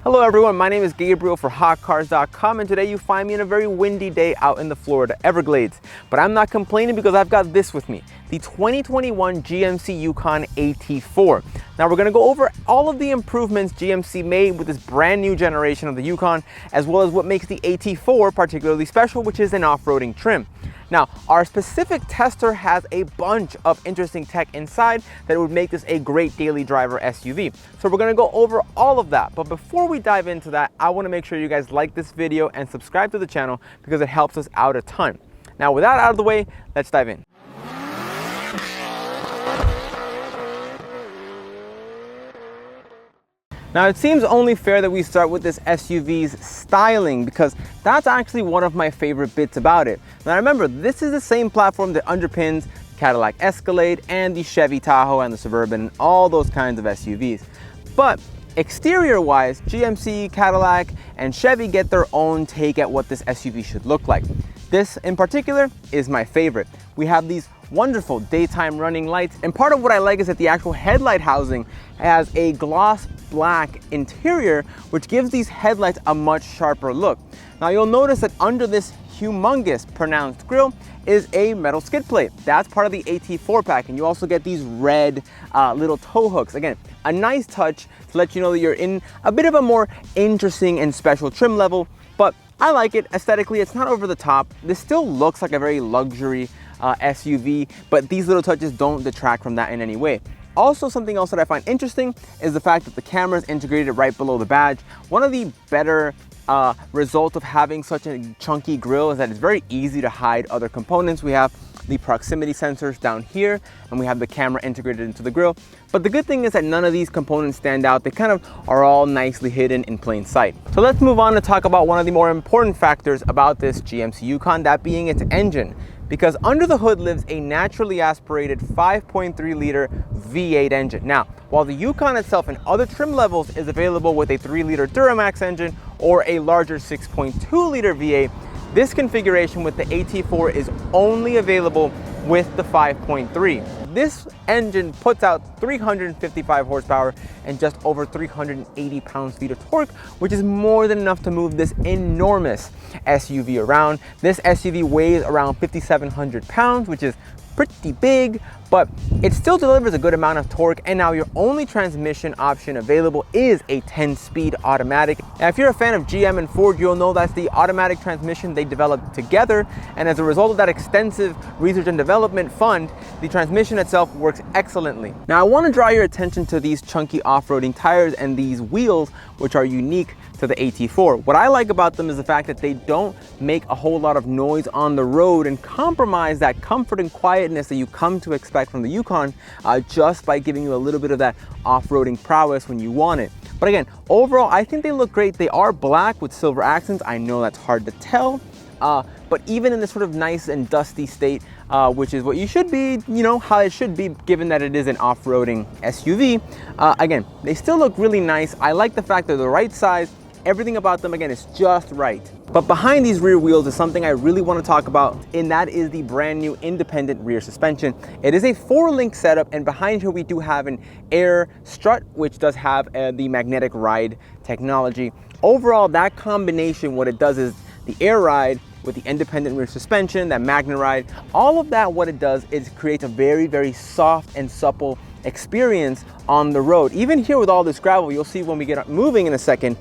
Hello everyone, my name is Gabriel for hotcars.com, and today you find me in a very windy day out in the Florida Everglades. But I'm not complaining because I've got this with me, the 2021 GMC Yukon AT4. Now we're going to go over all of the improvements GMC made with this brand new generation of the Yukon, as well as what makes the AT4 particularly special, which is an off-roading trim. Now, our specific tester has a bunch of interesting tech inside that would make this a great daily driver SUV. So we're gonna go over all of that. But before we dive into that, I wanna make sure you guys like this video and subscribe to the channel because it helps us out a ton. Now, with that out of the way, let's dive in. Now, it seems only fair that we start with this SUV's styling because that's actually one of my favorite bits about it. Now remember, this is the same platform that underpins Cadillac Escalade and the Chevy Tahoe and the Suburban and all those kinds of SUVs. But exterior-wise, GMC, Cadillac, and Chevy get their own take at what this SUV should look like. This in particular is my favorite. We have these wonderful daytime running lights, and part of what I like is that the actual headlight housing has a gloss black interior, which gives these headlights a much sharper look. Now you'll notice that under this humongous pronounced grille is a metal skid plate. That's part of the AT4 pack, and you also get these red little tow hooks. Again, a nice touch to let you know that you're in a bit of a more interesting and special trim level, but I like it aesthetically. It's not over the top. This still looks like a very luxury SUV, but these little touches don't detract from that in any way. Also, something else that I find interesting is the fact that the camera is integrated right below the badge. One of the better results of having such a chunky grille is that it's very easy to hide other components. We have the proximity sensors down here, and we have the camera integrated into the grille. But the good thing is that none of these components stand out. They kind of are all nicely hidden in plain sight. So let's move on to talk about one of the more important factors about this GMC Yukon, that being its engine. Because under the hood lives a naturally aspirated 5.3 liter V8 engine. Now, while the Yukon itself in other trim levels is available with a 3 liter Duramax engine or a larger 6.2 liter V8, this configuration with the AT4 is only available with the 5.3. This engine puts out 355 horsepower and just over 380 pounds-feet of torque, which is more than enough to move this enormous SUV around. This SUV weighs around 5,700 pounds, which is pretty big, but it still delivers a good amount of torque. And now your only transmission option available is a 10-speed automatic. Now, if you're a fan of GM and Ford, you'll know that's the automatic transmission they developed together. And as a result of that extensive research and development fund, the transmission itself works excellently. Now, I want to draw your attention to these chunky off-roading tires and these wheels, which are unique to the AT4. What I like about them is the fact that they don't make a whole lot of noise on the road and compromise that comfort and quietness that you come to expect from the Yukon just by giving you a little bit of that off-roading prowess when you want it. But again, overall, I think they look great. They are black with silver accents. I know that's hard to tell, but even in this sort of nice and dusty state, which is what you should be, you know, how it should be given that it is an off-roading SUV, again, they still look really nice. I like the fact they're the right size. Everything about them, again, is just right. But behind these rear wheels is something I really want to talk about, and that is the brand new independent rear suspension. It is a 4-link setup, and behind here we do have an air strut, which does have the magnetic ride technology. Overall, that combination, what it does is the air ride with the independent rear suspension, that magnet ride, all of that, what it does is creates a very, very soft and supple experience on the road. Even here with all this gravel, you'll see when we get moving in a second,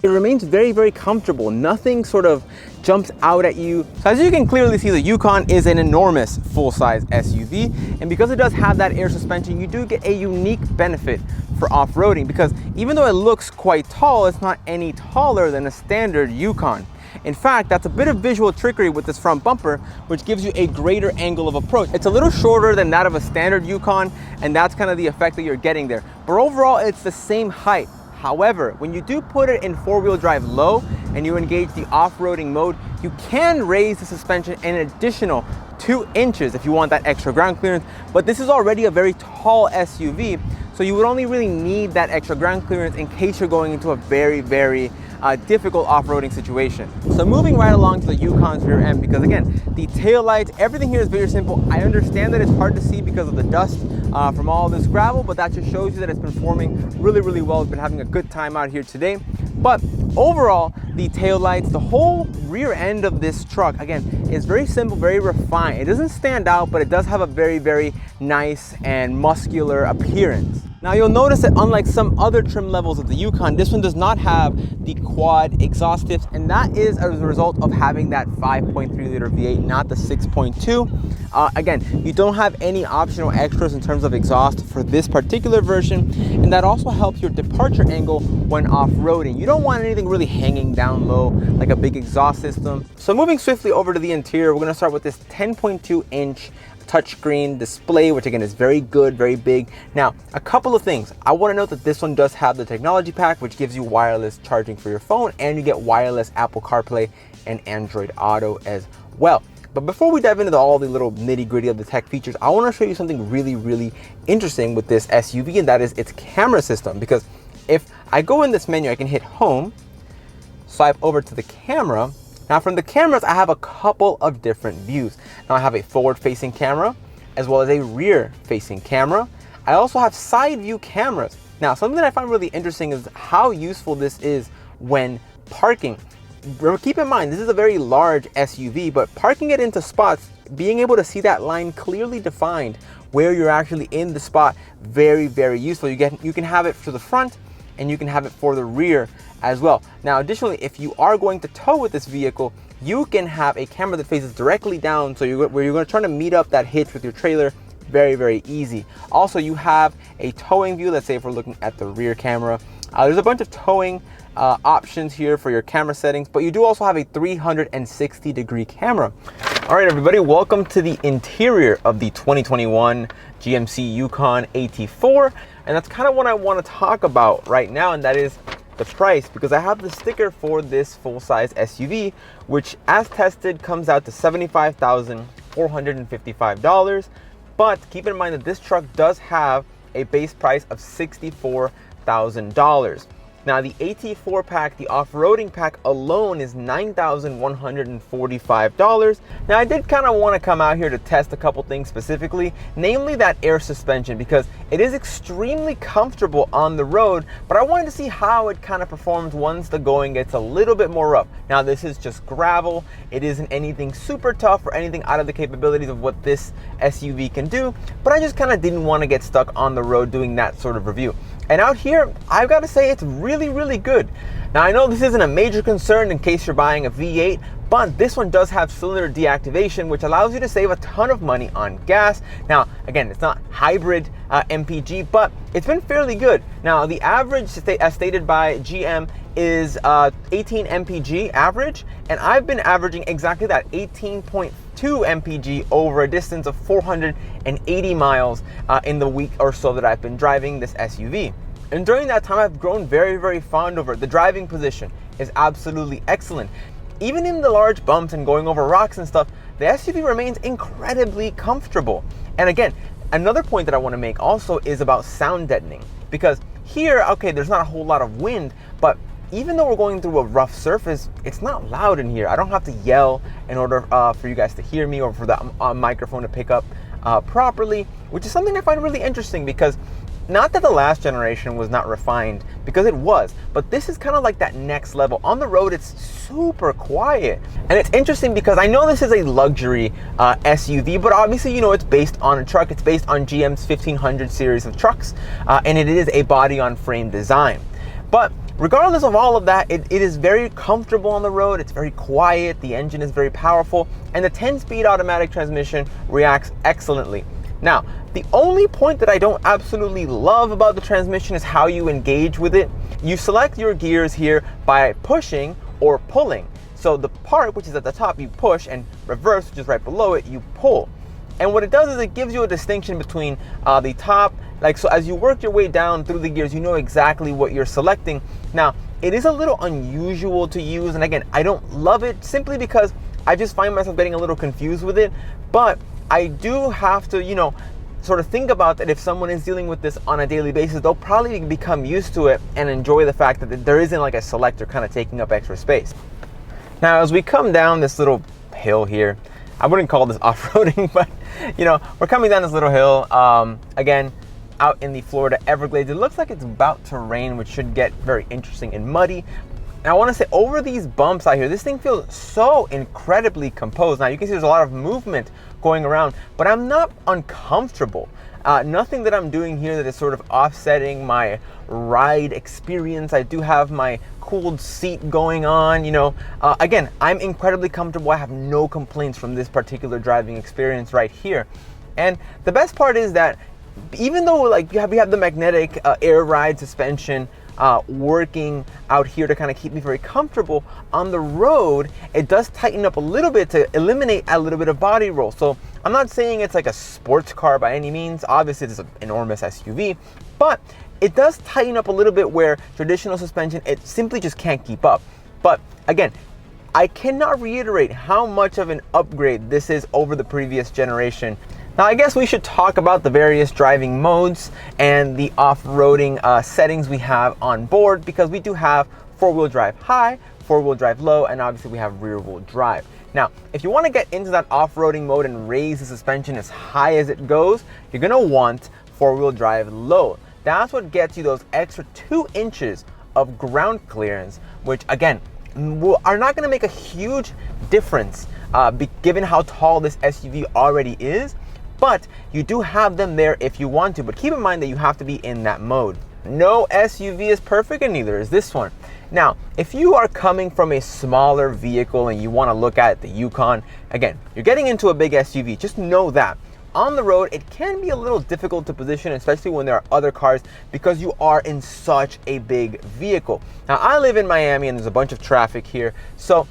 it remains very, very comfortable. Nothing sort of jumps out at you. So as you can clearly see, the Yukon is an enormous full-size SUV, and because it does have that air suspension, you do get a unique benefit for off-roading, because even though it looks quite tall, it's not any taller than a standard Yukon. In fact, that's a bit of visual trickery with this front bumper, which gives you a greater angle of approach. It's a little shorter than that of a standard Yukon, and that's kind of the effect that you're getting there. But overall, it's the same height. However, when you do put it in 4-wheel drive low and you engage the off-roading mode, you can raise the suspension an additional 2 inches if you want that extra ground clearance. But this is already a very tall SUV, so you would only really need that extra ground clearance in case you're going into a very, very difficult off-roading situation. So moving right along to the Yukon's rear end, because again, the tail lights, everything here is very simple. I understand that it's hard to see because of the dust from all this gravel, but that just shows you that it's performing really, really well. We've been having a good time out here today. But overall, the taillights, the whole rear end of this truck, again, is very simple, very refined. It doesn't stand out, but it does have a very, very nice and muscular appearance. Now you'll notice that unlike some other trim levels of the Yukon, this one does not have the quad exhaust tips, and that is as a result of having that 5.3 liter V8, not the 6.2. Again, you don't have any optional extras in terms of exhaust for this particular version, and that also helps your departure angle when off-roading. You don't want anything really hanging down low like a big exhaust system. So moving swiftly over to the interior, we're gonna start with this 10.2 inch touchscreen display, which again is very good, very big. Now, a couple of things. I want to note that this one does have the technology pack, which gives you wireless charging for your phone, and you get wireless Apple CarPlay and Android Auto as well. But before we dive into all the little nitty gritty of the tech features, I want to show you something really, really interesting with this SUV, and that is its camera system. Because if I go in this menu, I can hit home, swipe over to the camera. Now from the cameras, I have a couple of different views. Now I have a forward-facing camera, as well as a rear-facing camera. I also have side view cameras. Now, something that I find really interesting is how useful this is when parking. Keep in mind, this is a very large SUV, but parking it into spots, being able to see that line clearly defined where you're actually in the spot, very, very useful. You can have it to the front, and you can have it for the rear as well. Now, additionally, if you are going to tow with this vehicle, you can have a camera that faces directly down, so where you're going to try to meet up that hitch with your trailer, very, very easy. Also, you have a towing view. Let's say if we're looking at the rear camera, there's a bunch of towing options here for your camera settings, but you do also have a 360-degree camera. All right, everybody, welcome to the interior of the 2021 GMC Yukon AT4. And that's kind of what I want to talk about right now, and that is the price, because I have the sticker for this full-size SUV, which as tested comes out to $75,455. But keep in mind that this truck does have a base price of $64,000. Now the AT4 pack, the off-roading pack alone is $9,145. Now I did kind of want to come out here to test a couple things specifically, namely that air suspension, because it is extremely comfortable on the road, but I wanted to see how it kind of performs once the going gets a little bit more rough. Now this is just gravel. It isn't anything super tough or anything out of the capabilities of what this SUV can do, but I just kind of didn't want to get stuck on the road doing that sort of review. And out here, I've got to say it's really, really good. Now I know this isn't a major concern in case you're buying a V8, but this one does have cylinder deactivation, which allows you to save a ton of money on gas. Now, again, it's not hybrid MPG, but it's been fairly good. Now, the average, as stated by GM, is 18 MPG average, and I've been averaging exactly that, 18.2 MPG over a distance of 480 miles in the week or so that I've been driving this SUV. And during that time, I've grown very, very fond of it. The driving position is absolutely excellent. Even in the large bumps and going over rocks and stuff, the SUV remains incredibly comfortable. And again, another point that I want to make also is about sound deadening, because here, okay, there's not a whole lot of wind, but even though we're going through a rough surface, it's not loud in here. I don't have to yell in order for you guys to hear me or for the microphone to pick up properly, which is something I find really interesting, because not that the last generation was not refined, because it was, but this is kind of like that next level. On the road, it's super quiet. And it's interesting because I know this is a luxury SUV, but obviously, you know, it's based on a truck. It's based on GM's 1500 series of trucks, and it is a body-on-frame design. But regardless of all of that, it is very comfortable on the road. It's very quiet. The engine is very powerful, and the 10-speed automatic transmission reacts excellently. Now, the only point that I don't absolutely love about the transmission is how you engage with it. You select your gears here by pushing or pulling. So the part which is at the top, you push, and reverse, which is right below it, you pull. And what it does is it gives you a distinction between the top, like, so as you work your way down through the gears, you know exactly what you're selecting. Now, it is a little unusual to use, and again, I don't love it simply because I just find myself getting a little confused with it, but I do have to, you know, sort of think about that if someone is dealing with this on a daily basis, they'll probably become used to it and enjoy the fact that there isn't like a selector kind of taking up extra space. Now, as we come down this little hill here, I wouldn't call this off-roading, but you know, we're coming down this little hill. Again, out in the Florida Everglades. It looks like it's about to rain, which should get very interesting and muddy. And I want to say, over these bumps out here, this thing feels so incredibly composed. Now you can see there's a lot of movement going around, but I'm not uncomfortable. Nothing that I'm doing here that is sort of offsetting my ride experience. I do have my cooled seat going on, you know. Again, I'm incredibly comfortable. I have no complaints from this particular driving experience right here. And the best part is that even though like we have the magnetic air ride suspension working out here to kind of keep me very comfortable, on the road it does tighten up a little bit to eliminate a little bit of body roll. So I'm not saying it's like a sports car by any means. Obviously it's an enormous SUV, but it does tighten up a little bit where traditional suspension, it simply just can't keep up. But again, I cannot reiterate how much of an upgrade this is over the previous generation. Now I guess we should talk about the various driving modes and the off-roading settings we have on board, because we do have four-wheel drive high, four-wheel drive low, and obviously we have rear-wheel drive. Now, if you want to get into that off-roading mode and raise the suspension as high as it goes, you're going to want four-wheel drive low. That's what gets you those extra 2 inches of ground clearance, which again, are not going to make a huge difference given how tall this SUV already is. But you do have them there if you want to, but keep in mind that you have to be in that mode. No SUV is perfect, and neither is this one. Now, if you are coming from a smaller vehicle and you want to look at the Yukon, again, you're getting into a big SUV, just know that. On the road, it can be a little difficult to position, especially when there are other cars, because you are in such a big vehicle. Now, I live in Miami and there's a bunch of traffic here, so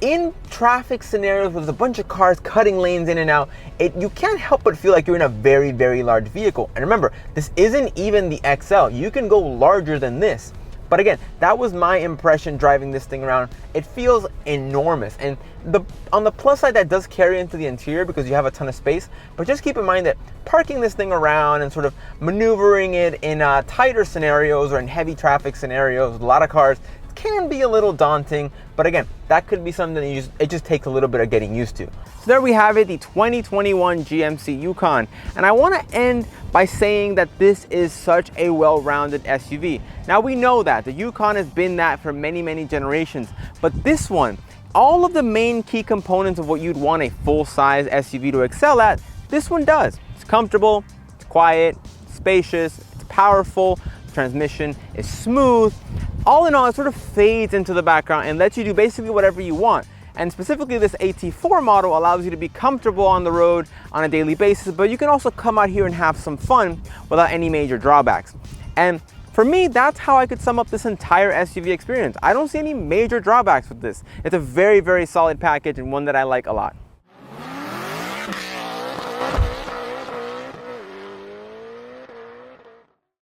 in traffic scenarios where there's a bunch of cars cutting lanes in and out, you can't help but feel like you're in a very, very large vehicle. And remember, this isn't even the XL. You can go larger than this. But again, that was my impression driving this thing around. It feels enormous. And on the plus side, that does carry into the interior because you have a ton of space. But just keep in mind that parking this thing around and sort of maneuvering it in tighter scenarios or in heavy traffic scenarios with a lot of cars can be a little daunting. But again, that could be something that it just takes a little bit of getting used to. So there we have it, the 2021 GMC Yukon. And I want to end by saying that this is such a well-rounded SUV. Now we know that the Yukon has been that for many, many generations, but this one, all of the main key components of what you'd want a full-size SUV to excel at, this one does. It's comfortable, it's quiet, it's spacious, it's powerful, the transmission is smooth. All in all, it sort of fades into the background and lets you do basically whatever you want. And specifically, this AT4 model allows you to be comfortable on the road on a daily basis, but you can also come out here and have some fun without any major drawbacks. And for me, that's how I could sum up this entire SUV experience. I don't see any major drawbacks with this. It's a very, very solid package and one that I like a lot.